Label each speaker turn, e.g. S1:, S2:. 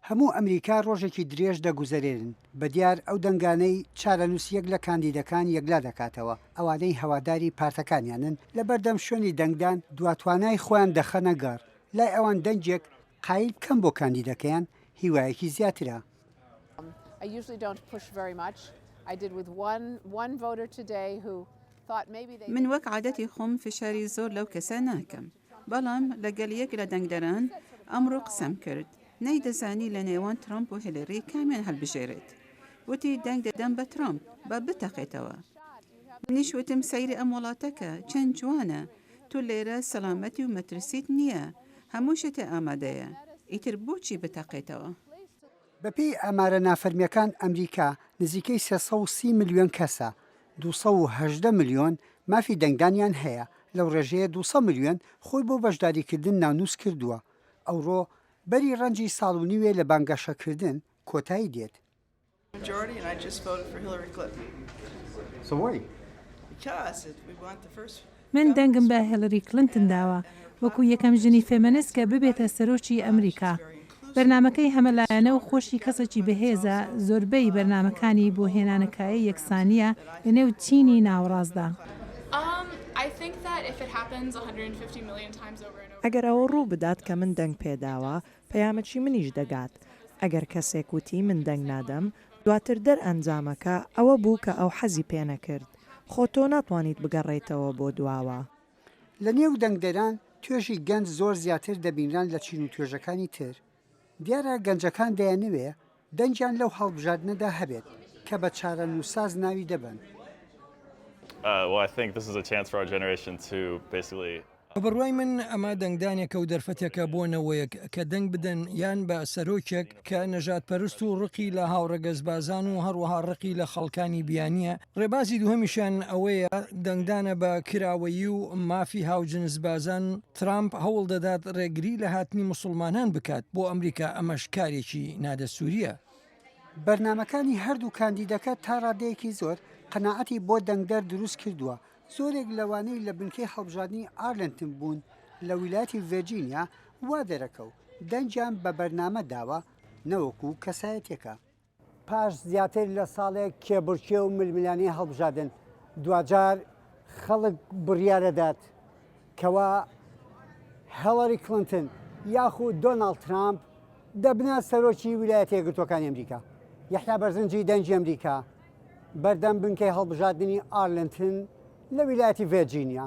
S1: هەموو ئەمریکا ڕۆژێکی درێژ دەگوزەرێنن بەدیار ئەو دەنگانەی چارەنووسیەک لە کاندیدەکان یەکلا دەکاتەوە ئەوانەی هەواداری پارتەکانیانن لە بەردەم شوێنی دەنگدان دواتوانای خۆیان دەخەنە گەڕ لای ئەوان دەنجێک قایل بکەم بۆ کاندیدەکەیان هیوایەکی زیاترە.
S2: من وەک عادەتی خۆم فشاری زۆر لەو کەسە ناکەم بەڵام لەگەڵ یەک لە دەنگدەران ئەمڕۆ قسەم کرد نەیدەزانی لە نێوان ترامپ و هیلەری کامیان هەڵبژێرێت وتی دەنگ دەدەم بە ترامپ بە بتەقێتەوە منیش وتم سەیری ئەم وڵاتەکە چەند جوانە تو لێرە سەلامەتی و مەترسیت نییە هەموو شتە ئامادەیە ئیتر بۆچی بتەقێتەوە.
S1: بەپێی ئامارە نافەرمیەکان ئەمریکا نزیکەی 330 ملیۆن کەسە 218 ملیۆن مافی دەنگدانیان هەیە لەو ڕێژەیە 200 ملیۆن خۆی بۆ بەشداریکردن ناونووس کردووە ئەوڕۆ بەری ڕەنجی ساڵ و نیوێ لە بانگەشەکردن کۆتایی دێت.
S3: من دەنگم بە هیلەری کلنتن داوە وەکو یەکەم ژنی فێمەنست کە ببێتە سەرۆکی ئەمریکا. بەرنمەکەی هەمەلایەنە و خۆشی کەسێکی بەهێزە زۆربەی بەرنمەکانی بۆ هێنانەکایی یەکسانیە لە نێو چینی ناوەڕاستدا.
S4: ئەگەر ئەوە ڕوو بدات کە من دەنگ پێداوە پەیامەکی منیش دەگات ئەگەر کەسێک وتی من دەنگ نادەم دواتر ئەنجامەکە ئەوە بوو کە ئەو حەزی پێ نەکرد خۆ تۆ ناتوانیت بگەڕێیتەوە بۆ دواوە.
S1: لە نێو دەنگدەران توێژی گەنج زۆر زیاتر دەبینران لە چین و توێژەکانی تر دیارە گەنجەکان دەیانوێ دەنجیان لەو هەڵبژاردنەدا هەبێت کە بە چارەنووساز ناوی دەبن.
S5: بەڕوای من ئەمە دەنگدانێکە و دەرفەتێکە بۆنەوەیەک کە دەنگ بدەن یان بە سەرۆکێک کە نەژاد پەرست و ڕقی لە هاوڕەگەزبازان و هەروەها ڕقی لە خەڵکانی بیانیە. ڕێبازی دووهەمیشان ئەوەیە دەنگدانە بە کراوەیی و مافی هاوجنسبازان ترامپ هەوڵ دەدات ڕێگری لە هاتنی موسڵمانان بکات بۆ ئەمریکا ئەمەش کارێکی نادەسووریە.
S1: بەرنمەکانی هەردوو کاندیدەکە تا ڕادەیەکی زۆر قەناعەتی بۆ دەنگدەر دروست کردووە. زۆرێک لەوانەی لە بنکەی هەڵبژاردننی ئارلنتن بوون لە ویلایەتی ڤێرجینیا وا دەرەکەو دەنجیان بە بەرنامە داوە نەوەکو کەسایەتێکە. پاش زیاتر لە ساڵێک کێبڕکێ و ململانی هەڵبژاردن دوجار خەڵک بڕیارەدات کەوا هیلەری کلنتن یاخود دۆناڵد ترامپ دەبنە سەرۆکی ویلایەتە یەکگرتووەکانی ئەمریکا. یەحیا بەرزنجی دەنجی ئەمریکا بەردەم بنکەی هەڵبژاردننی ئارلنتن لە ویلایەتی ڤێرجینیا.